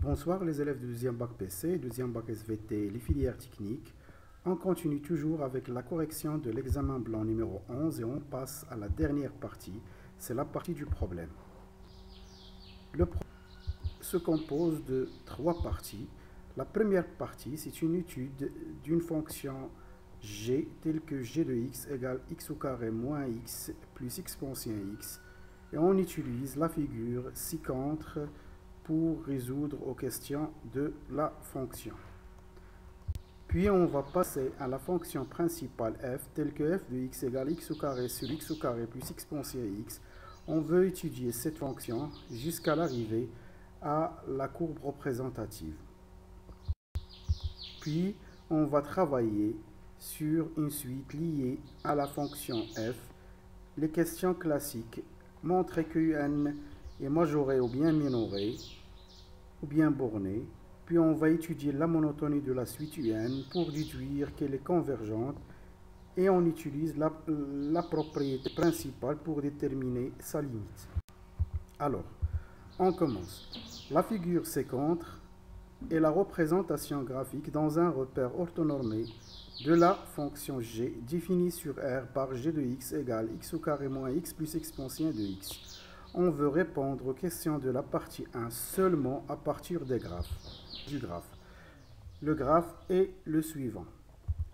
Bonsoir les élèves du deuxième bac PC, deuxième bac SVT, les filières techniques. On continue toujours avec la correction de l'examen blanc numéro 11 et on passe à la dernière partie, c'est la partie du problème. Le problème se compose de trois parties. La première partie, c'est une étude d'une fonction g telle que g de x égale x au carré moins x plus exponentielle x. Et on utilise la figure ci-contre pour résoudre aux questions de la fonction. Puis on va passer à la fonction principale f, telle que f de x égale x au carré sur x au carré plus exponentielle x. On veut étudier cette fonction jusqu'à l'arrivée à la courbe représentative. Puis on va travailler sur une suite liée à la fonction f. Les questions classiques, montrer que un est majoré ou bien minoré, ou bien borné. Puis on va étudier la monotonie de la suite UN pour déduire qu'elle est convergente. Et on utilise la propriété principale pour déterminer sa limite. Alors, on commence. La figure ci-contre est la représentation graphique dans un repère orthonormé de la fonction g définie sur R par g de x égale x au carré moins x plus exponentielle de x. On veut répondre aux questions de la partie 1 seulement à partir du graphe. Le graphe est le suivant.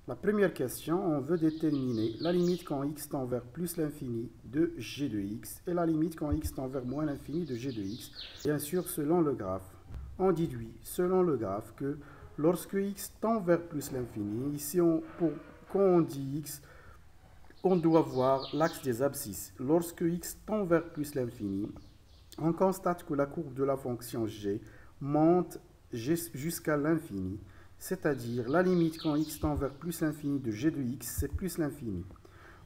La première question, on veut déterminer la limite quand x tend vers plus l'infini de g de x et la limite quand x tend vers moins l'infini de g de x, bien sûr selon le graphe. On déduit selon le graphe que lorsque x tend vers plus l'infini, ici quand on dit x, on doit voir l'axe des abscisses. Lorsque x tend vers plus l'infini, on constate que la courbe de la fonction g monte jusqu'à l'infini, c'est-à-dire la limite quand x tend vers plus l'infini de g de x, c'est plus l'infini.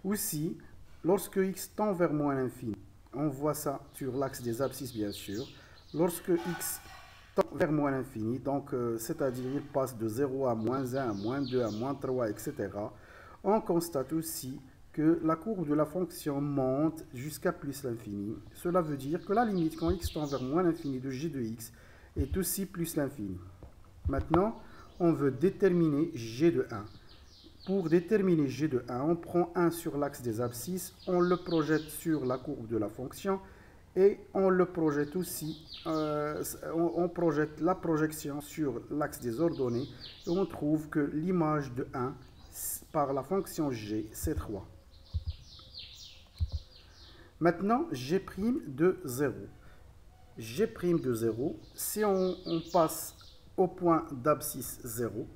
Aussi, lorsque x tend vers moins l'infini, on voit ça sur l'axe des abscisses bien sûr, lorsque x tend vers moins l'infini, donc c'est-à-dire il passe de 0 à moins 1, à moins 2, à moins 3, etc., on constate aussi que la courbe de la fonction monte jusqu'à plus l'infini. Cela veut dire que la limite quand x tend vers moins l'infini de g de x est aussi plus l'infini. Maintenant, on veut déterminer g de 1. Pour déterminer g de 1, on prend 1 sur l'axe des abscisses, on le projette sur la courbe de la fonction et on le projette aussi, on projette la projection sur l'axe des ordonnées et on trouve que l'image de 1 par la fonction g, c'est 3. Maintenant, g' de 0. G' de 0, si on passe au point d'abscisse 0,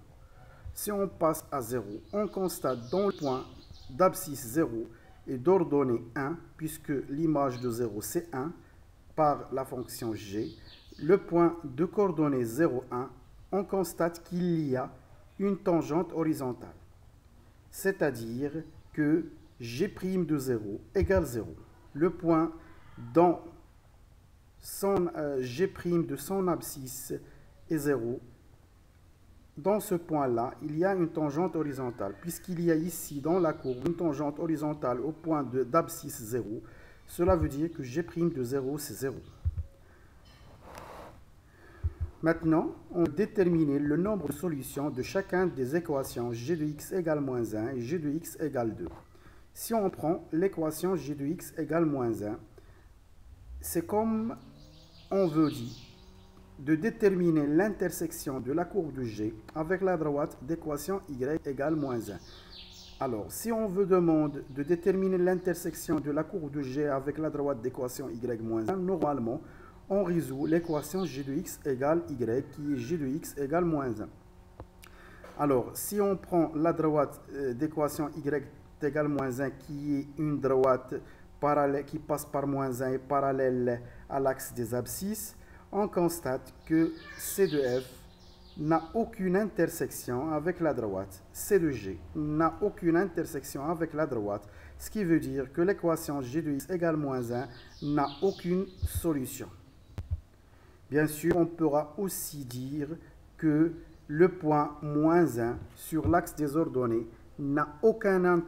si on passe à 0, on constate dans le point d'abscisse 0 et d'ordonnée 1, puisque l'image de 0 c'est 1, par la fonction g, le point de coordonnée 0, 1, on constate qu'il y a une tangente horizontale. C'est-à-dire que g' de 0 égale 0. Le point dans g' de son abscisse est 0. Dans ce point-là, il y a une tangente horizontale. Puisqu'il y a ici dans la courbe une tangente horizontale au point d'abscisse 0, cela veut dire que g' de 0, c'est 0. Maintenant, on détermine le nombre de solutions de chacune des équations g de x égale moins 1 et g de x égale 2. Si on prend l'équation g de x égale moins 1, c'est comme on veut dire de déterminer l'intersection de la courbe de g avec la droite d'équation y égale moins 1. Alors, si on veut demander de déterminer l'intersection de la courbe de g avec la droite d'équation y moins 1, normalement, on résout l'équation g de x égale y, qui est g de x égale moins 1. Alors, si on prend la droite d'équation y égale moins 1, qui est une droite parallèle, qui passe par moins 1 et parallèle à l'axe des abscisses, on constate que C de f n'a aucune intersection avec la droite. C de g n'a aucune intersection avec la droite, ce qui veut dire que l'équation g de x égale moins 1 n'a aucune solution. Bien sûr, on pourra aussi dire que le point moins 1 sur l'axe des ordonnées n'a aucun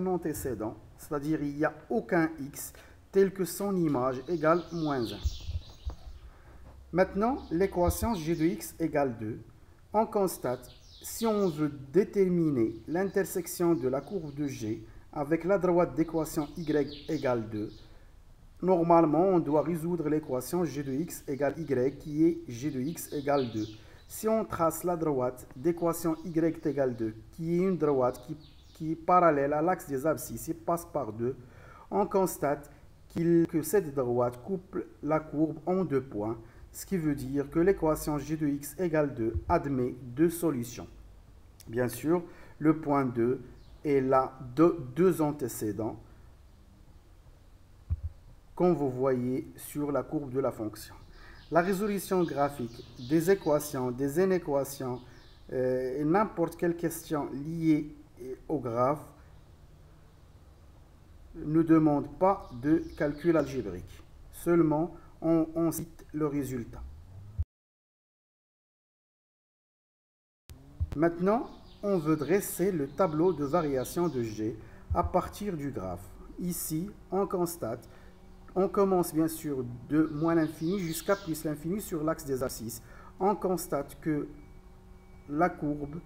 antécédent, c'est-à-dire il n'y a aucun x tel que son image égale moins 1. Maintenant, l'équation g de x égale 2, on constate, si on veut déterminer l'intersection de la courbe de g avec la droite d'équation y égale 2, normalement, on doit résoudre l'équation g de x égale y qui est g de x égale 2. Si on trace la droite d'équation y égale 2, qui est une droite qui est parallèle à l'axe des abscisses et passe par 2, on constate que cette droite coupe la courbe en 2 points, ce qui veut dire que l'équation g de x égale 2 admet 2 solutions. Bien sûr, le point 2 est là de 2 antécédents, comme vous voyez sur la courbe de la fonction. La résolution graphique des équations, des inéquations, et n'importe quelle question liée au graphe ne demande pas de calcul algébrique. Seulement, on cite le résultat. Maintenant, on veut dresser le tableau de variation de G à partir du graphe. Ici, on constate, on commence bien sûr de moins l'infini jusqu'à plus l'infini sur l'axe des abscisses. On constate que la courbe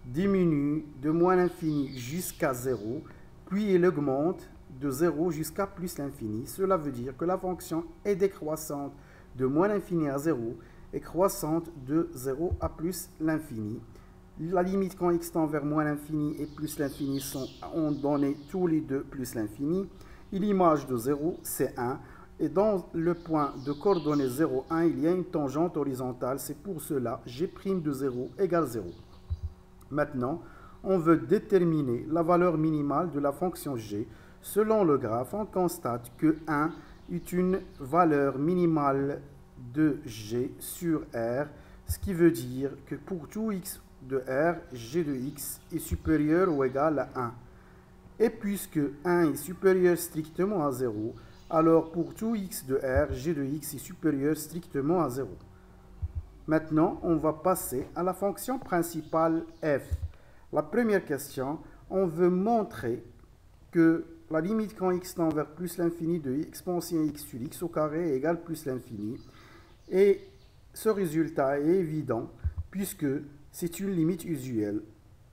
diminue de moins l'infini jusqu'à 0, puis elle augmente de 0 jusqu'à plus l'infini. Cela veut dire que la fonction est décroissante de moins l'infini à 0 et croissante de 0 à plus l'infini. La limite quand x tend vers moins l'infini et plus l'infini ont donné tous les deux plus l'infini. Et l'image de 0, c'est 1. Et dans le point de coordonnées 0, 1, il y a une tangente horizontale. C'est pour cela g' de 0 égale 0. Maintenant, on veut déterminer la valeur minimale de la fonction g. Selon le graphe, on constate que 1 est une valeur minimale de g sur R, ce qui veut dire que pour tout x de R, g de x est supérieur ou égal à 1. Et puisque 1 est supérieur strictement à 0, alors pour tout x de R, g de x est supérieur strictement à 0. Maintenant, on va passer à la fonction principale f. La première question, on veut montrer que la limite quand x tend vers plus l'infini de exponentielle x sur x au carré égale plus l'infini. Et ce résultat est évident puisque c'est une limite usuelle.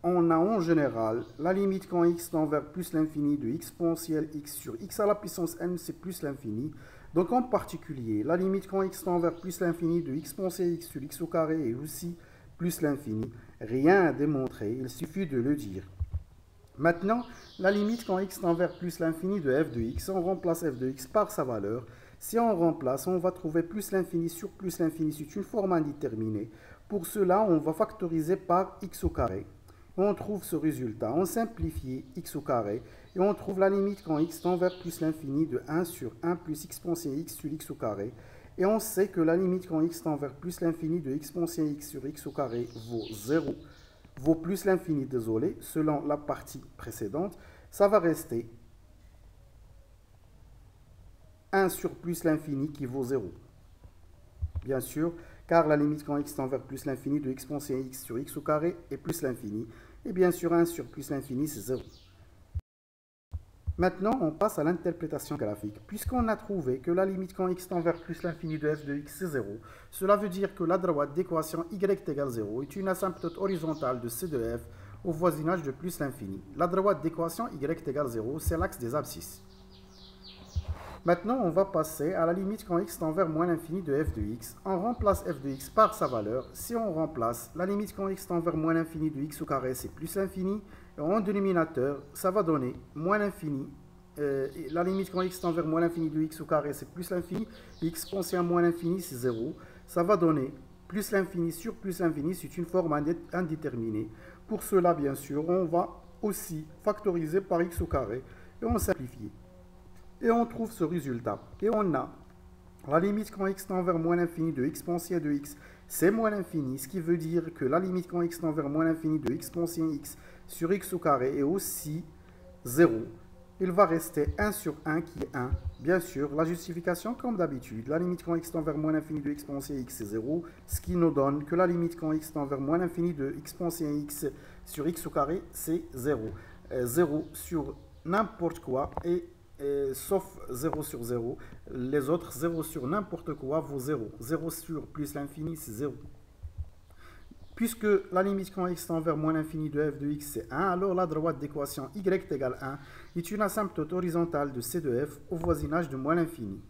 On a en général la limite quand x tend vers plus l'infini de exponentielle x sur x à la puissance n, c'est plus l'infini. Donc en particulier, la limite quand x tend vers plus l'infini de exponentielle x sur x au carré est aussi plus l'infini. Rien à démontrer, il suffit de le dire. Maintenant, la limite quand x tend vers plus l'infini de f de x, on remplace f de x par sa valeur. Si on remplace, on va trouver plus l'infini sur plus l'infini, c'est une forme indéterminée. Pour cela, on va factoriser par x au carré. On trouve ce résultat. On simplifie x au carré et on trouve la limite quand x tend vers plus l'infini de 1 sur 1 plus exponentielle x sur x au carré. Et on sait que la limite quand x tend vers plus l'infini de exponentielle x sur x au carré vaut 0. Vaut plus l'infini, désolé, selon la partie précédente. Ça va rester 1 sur plus l'infini qui vaut 0. Bien sûr, car la limite quand x tend vers plus l'infini de exponentielle x sur x au carré est plus l'infini. Et bien sûr, 1 sur plus l'infini, c'est 0. Maintenant, on passe à l'interprétation graphique. Puisqu'on a trouvé que la limite quand x tend vers plus l'infini de f de x, c'est 0, cela veut dire que la droite d'équation y égale 0 est une asymptote horizontale de c de f au voisinage de plus l'infini. La droite d'équation y égale 0, c'est l'axe des abscisses. Maintenant, on va passer à la limite quand x tend vers moins l'infini de f de x. On remplace f de x par sa valeur. Si on remplace la limite quand x tend vers moins l'infini de x au carré, c'est plus l'infini. Et en dénominateur, ça va donner moins l'infini. La limite quand x tend vers moins l'infini de x au carré, c'est plus l'infini. Exponentielle moins l'infini, c'est 0. Ça va donner plus l'infini sur plus l'infini, c'est une forme indéterminée. Pour cela, bien sûr, on va aussi factoriser par x au carré et on simplifie. Et on trouve ce résultat. Et on a la limite quand x tend vers moins l'infini de exponentielle de x, c'est moins l'infini, ce qui veut dire que la limite quand x tend vers moins l'infini de exponentielle x sur x au carré est aussi 0. Il va rester 1 sur 1 qui est 1. Bien sûr, la justification comme d'habitude, la limite quand x tend vers moins l'infini de exponentielle x c'est 0, ce qui nous donne que la limite quand x tend vers moins l'infini de exponentielle x sur x au carré c'est 0. 0 sur n'importe quoi est sauf 0 sur 0. Les autres, 0 sur n'importe quoi vaut 0. 0 sur plus l'infini, c'est 0. Puisque la limite quand x tend vers moins l'infini de f de x c'est 1, alors la droite d'équation y égale 1 est une asymptote horizontale de c de f au voisinage de moins l'infini.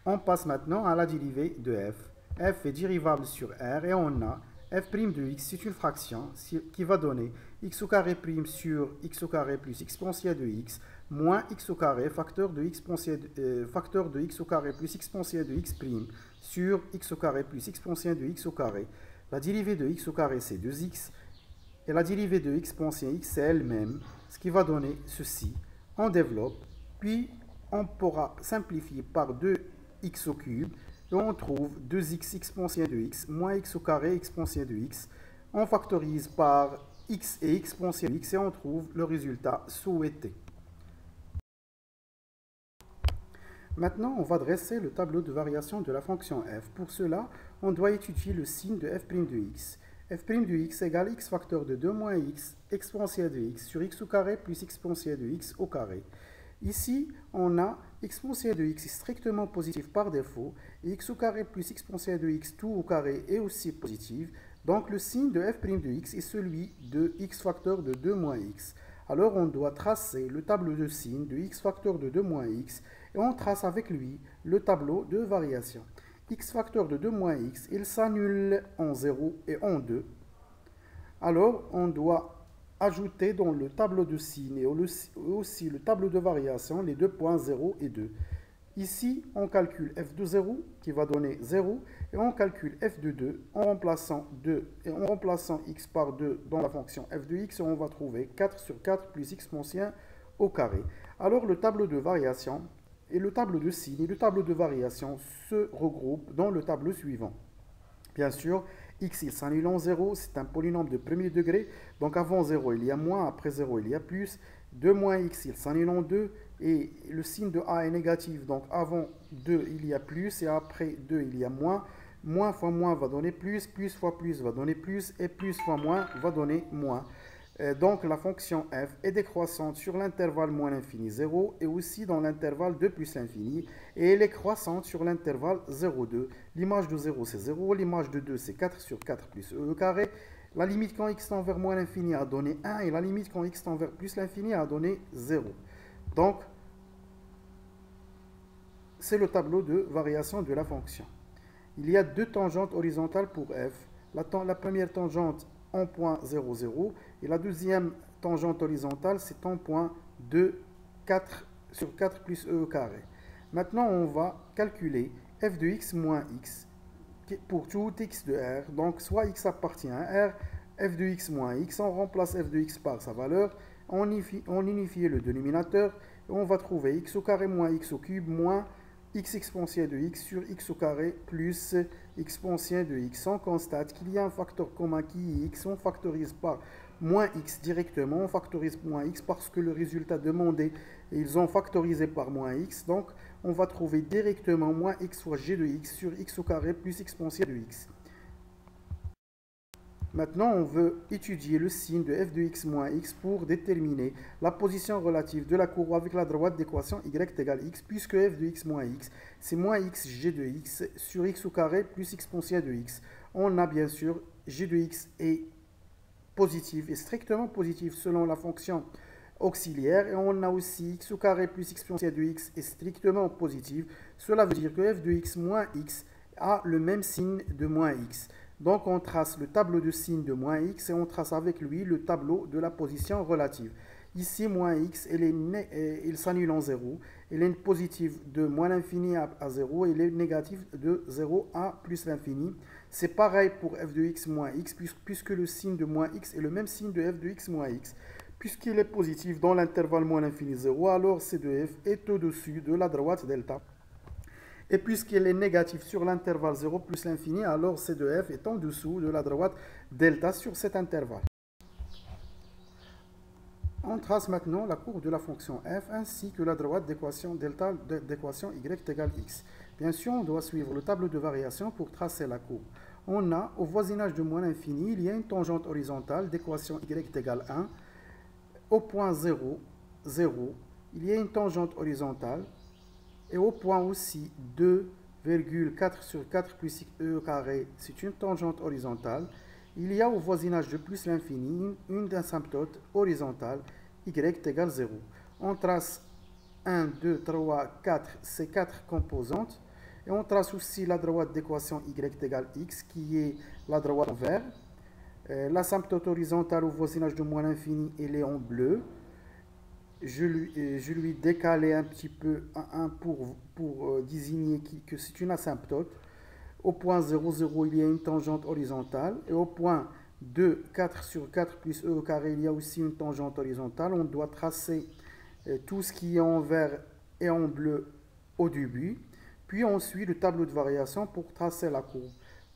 On passe maintenant à la dérivée de f. F est dérivable sur R et on a f' de x, c'est une fraction qui va donner x au carré prime sur x au carré plus exponentielle de x moins x au carré facteur de x au carré plus exponentielle de x prime sur x au carré plus exponentielle de x au carré. La dérivée de x au carré c'est 2x et la dérivée de exponentielle x c'est elle-même, ce qui va donner ceci. On développe, puis on pourra simplifier par 2x au cube et on trouve 2x exponentielle de x moins x au carré exponentielle de x. On factorise par x et exponentielle de x et on trouve le résultat souhaité. Maintenant, on va dresser le tableau de variation de la fonction f. Pour cela, on doit étudier le signe de f' de x. f' de x égale x facteur de 2 moins x exponentielle de x sur x au carré plus exponentielle de x au carré. Ici, on a exponentielle de x est strictement positif par défaut et x au carré plus exponentielle de x tout au carré est aussi positif. Donc, le signe de f' de x est celui de x facteur de 2 moins x. Alors, on doit tracer le tableau de signe de x facteur de 2 moins x et on trace avec lui le tableau de variation. X facteur de 2 moins x, il s'annule en 0 et en 2. Alors, on doit ajouter dans le tableau de signe et aussi le tableau de variation les deux points 0 et 2. Ici, on calcule f de 0 qui va donner 0 et on calcule f de 2 en remplaçant x par 2 dans la fonction f de x et on va trouver 4 sur 4 plus exponentielle au carré. Alors, le tableau de variation et le tableau de signe et le tableau de variation se regroupent dans le tableau suivant. Bien sûr, x il s'annule en 0, c'est un polynôme de premier degré, donc avant 0 il y a moins, après 0 il y a plus. 2 moins x il s'annule en 2 et le signe de a est négatif, donc avant 2 il y a plus et après 2 il y a moins. Moins fois moins va donner plus fois plus va donner plus et plus fois moins va donner moins. Donc la fonction f est décroissante sur l'intervalle moins l'infini 0 et aussi dans l'intervalle 2 plus l'infini et elle est croissante sur l'intervalle 0, 2. L'image de 0 c'est 0, l'image de 2 c'est 4 sur 4 plus e au carré. La limite quand x tend vers moins l'infini a donné 1 et la limite quand x tend vers plus l'infini a donné 0. Donc c'est le tableau de variation de la fonction. Il y a deux tangentes horizontales pour f. La première tangente en point 0, 0 et la deuxième tangente horizontale c'est en point 2, 4 sur 4 plus e au carré. Maintenant on va calculer f de x moins x pour tout x de R. Donc soit x appartient à R, f de x moins x, on remplace f de x par sa valeur, on unifie le dénominateur et on va trouver x au carré moins x au cube moins x exponentielle de x sur x au carré plus exponentielle de x. On constate qu'il y a un facteur commun qui est x. On factorise par moins x directement. On factorise moins x parce que le résultat demandé, ils ont factorisé par moins x. Donc, on va trouver directement moins x fois g de x sur x au carré plus exponentielle de x. Maintenant, on veut étudier le signe de f de x moins x pour déterminer la position relative de la courbe avec la droite d'équation y égale x, puisque f de x moins x, c'est moins x g de x sur x au carré plus exponentielle de x. On a bien sûr g de x est positif et strictement positif selon la fonction auxiliaire, et on a aussi x au carré plus exponentielle de x est strictement positif. Cela veut dire que f de x moins x a le même signe de moins x. Donc, on trace le tableau de signe de moins x et on trace avec lui le tableau de la position relative. Ici, moins x, il s'annule en 0. Il est positif de moins l'infini à 0 et il est négatif de 0 à plus l'infini. C'est pareil pour f de x moins x, puisque le signe de moins x est le même signe de f de x moins x. Puisqu'il est positif dans l'intervalle moins l'infini 0, alors c de f est au-dessus de la droite delta. Et puisqu'il est négatif sur l'intervalle 0 plus l'infini, alors c de f est en dessous de la droite delta sur cet intervalle. On trace maintenant la courbe de la fonction f ainsi que la droite d'équation delta d'équation y égale x. Bien sûr, on doit suivre le tableau de variation pour tracer la courbe. On a, au voisinage de moins l'infini, il y a une tangente horizontale d'équation y égale 1. Au point 0, 0, il y a une tangente horizontale. Et au point aussi 2,4 sur 4 plus e au carré, c'est une tangente horizontale. Il y a au voisinage de plus l'infini une asymptote horizontale y égale 0. On trace 1, 2, 3, 4, ces 4 composantes. Et on trace aussi la droite d'équation y égale x, qui est la droite en vert. L'asymptote horizontale au voisinage de moins l'infini, elle est en bleu. Je lui décalé un petit peu pour désigner que c'est une asymptote. Au point 0, 0, il y a une tangente horizontale. Et au point 2, 4 sur 4 plus e au carré, il y a aussi une tangente horizontale. On doit tracer tout ce qui est en vert et en bleu au début. Puis on suit le tableau de variation pour tracer la courbe.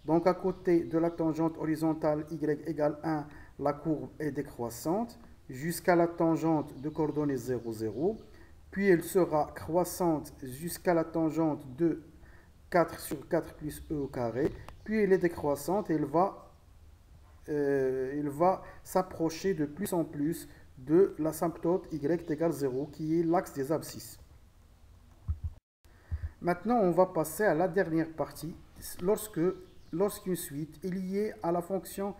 Donc à côté de la tangente horizontale y égale 1, la courbe est décroissante jusqu'à la tangente de coordonnées 0, 0. Puis elle sera croissante jusqu'à la tangente de 4 sur 4 plus e au carré. Puis elle est décroissante et elle va s'approcher de plus en plus de l'asymptote y égale 0 qui est l'axe des abscisses. Maintenant, on va passer à la dernière partie. Lorsqu'une suite est liée à la fonction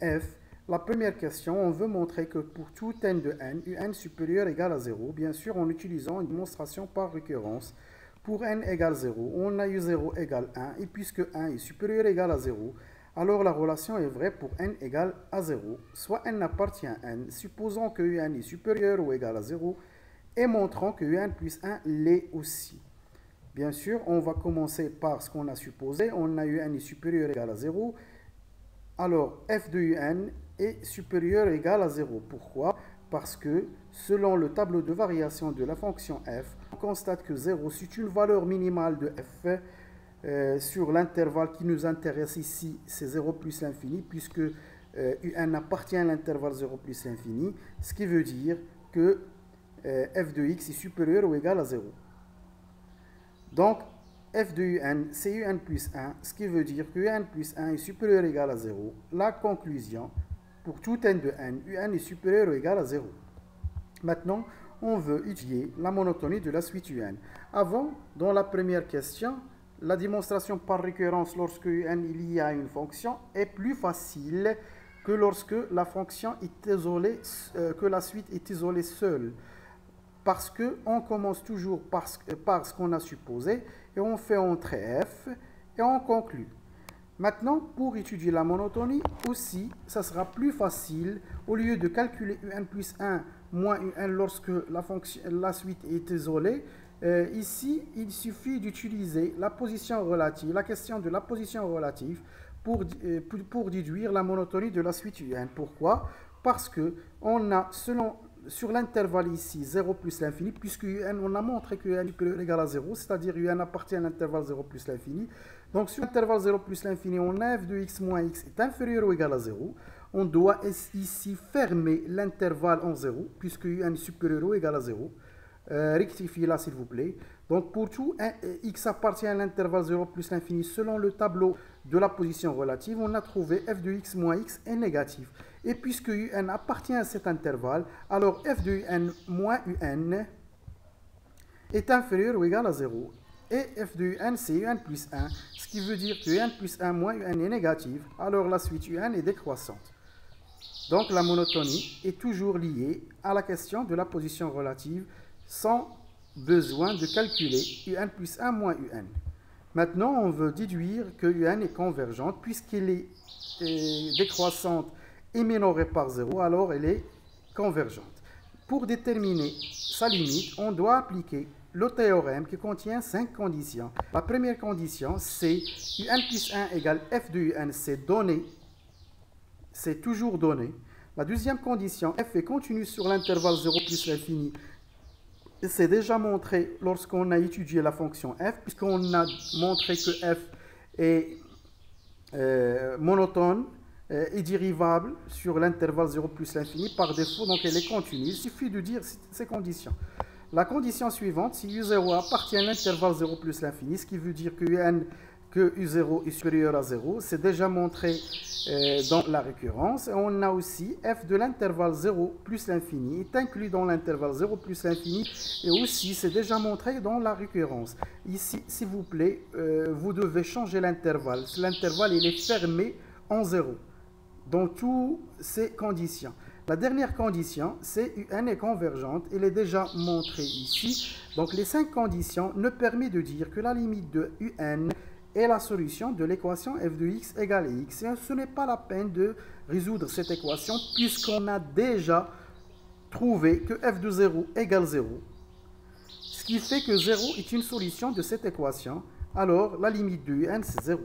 f, la première question, on veut montrer que pour tout n de n, un supérieur égale à 0, bien sûr en utilisant une démonstration par récurrence. Pour n égale 0, on a eu 0 égale 1, et puisque 1 est supérieur égale à 0, alors la relation est vraie pour n égale à 0, soit n appartient à n, supposons que un est supérieur ou égal à 0, et montrons que un plus 1 l'est aussi. Bien sûr, on va commencer par ce qu'on a supposé. On a eu un est supérieur ou égal à 0. Alors, f de un est supérieur ou égal à 0. Pourquoi? Parce que, selon le tableau de variation de la fonction f, on constate que 0, c'est une valeur minimale de f sur l'intervalle qui nous intéresse ici, c'est 0 plus l'infini, puisque un appartient à l'intervalle 0 plus l'infini, ce qui veut dire que f de x est supérieur ou égal à 0. Donc, f de un, c'est un plus 1, ce qui veut dire que un plus 1 est supérieur ou égal à 0. La conclusion, pour tout n de n, un est supérieur ou égal à 0. Maintenant, on veut étudier la monotonie de la suite un. Avant, dans la première question, la démonstration par récurrence lorsque un il y a une fonction est plus facile que lorsque la fonction est isolée, que la suite est isolée seule. Parce qu'on commence toujours par ce qu'on a supposé et on fait entrer f et on conclut. Maintenant, pour étudier la monotonie, aussi, ça sera plus facile. Au lieu de calculer un plus 1 moins un lorsque la suite est isolée, ici, il suffit d'utiliser la position relative, la question de la position relative pour déduire la monotonie de la suite un. Pourquoi? Parce que on a, sur l'intervalle ici, 0 plus l'infini, puisque on a montré que un est égal à 0, c'est-à-dire un appartient à l'intervalle 0 plus l'infini. Donc sur l'intervalle 0 plus l'infini, on a f de x moins x est inférieur ou égal à 0. On doit ici fermer l'intervalle en 0, puisque un est supérieur ou égal à 0. Rectifiez là s'il vous plaît. Donc pour tout x appartient à l'intervalle 0 plus l'infini, selon le tableau de la position relative, on a trouvé f de x moins x est négatif. Et puisque un appartient à cet intervalle, alors f de un moins un est inférieur ou égal à 0. Et f de un c'est un plus 1, ce qui veut dire que un plus 1 moins un est négatif. Alors la suite un est décroissante. Donc la monotonie est toujours liée à la question de la position relative sans besoin de calculer un plus 1 moins un. Maintenant, on veut déduire que un est convergente puisqu'elle est décroissante et minorée par 0, alors elle est convergente. Pour déterminer sa limite, on doit appliquer le théorème qui contient 5 conditions. La première condition, c'est un plus 1 égale f de un, c'est donné, c'est toujours donné. La deuxième condition, f est continue sur l'intervalle 0 plus l'infini. C'est déjà montré lorsqu'on a étudié la fonction f, puisqu'on a montré que f est monotone et dérivable sur l'intervalle 0 plus l'infini par défaut, donc elle est continue. Il suffit de dire ces conditions. La condition suivante, si u0 appartient à l'intervalle 0 plus l'infini, ce qui veut dire que un que U0 est supérieur à 0. C'est déjà montré dans la récurrence. Et on a aussi f de l'intervalle 0 plus l'infini est inclus dans l'intervalle 0 plus l'infini. Et aussi, c'est déjà montré dans la récurrence. Ici, s'il vous plaît, vous devez changer l'intervalle. L'intervalle, il est fermé en 0 dans toutes ces conditions. La dernière condition, c'est UN est convergente. Elle est déjà montrée ici. Donc, les 5 conditions nous permettent de dire que la limite de UN est la solution de l'équation f de x égale x. Et ce n'est pas la peine de résoudre cette équation puisqu'on a déjà trouvé que f de 0 égale 0. Ce qui fait que 0 est une solution de cette équation. Alors, la limite de UN, c'est 0.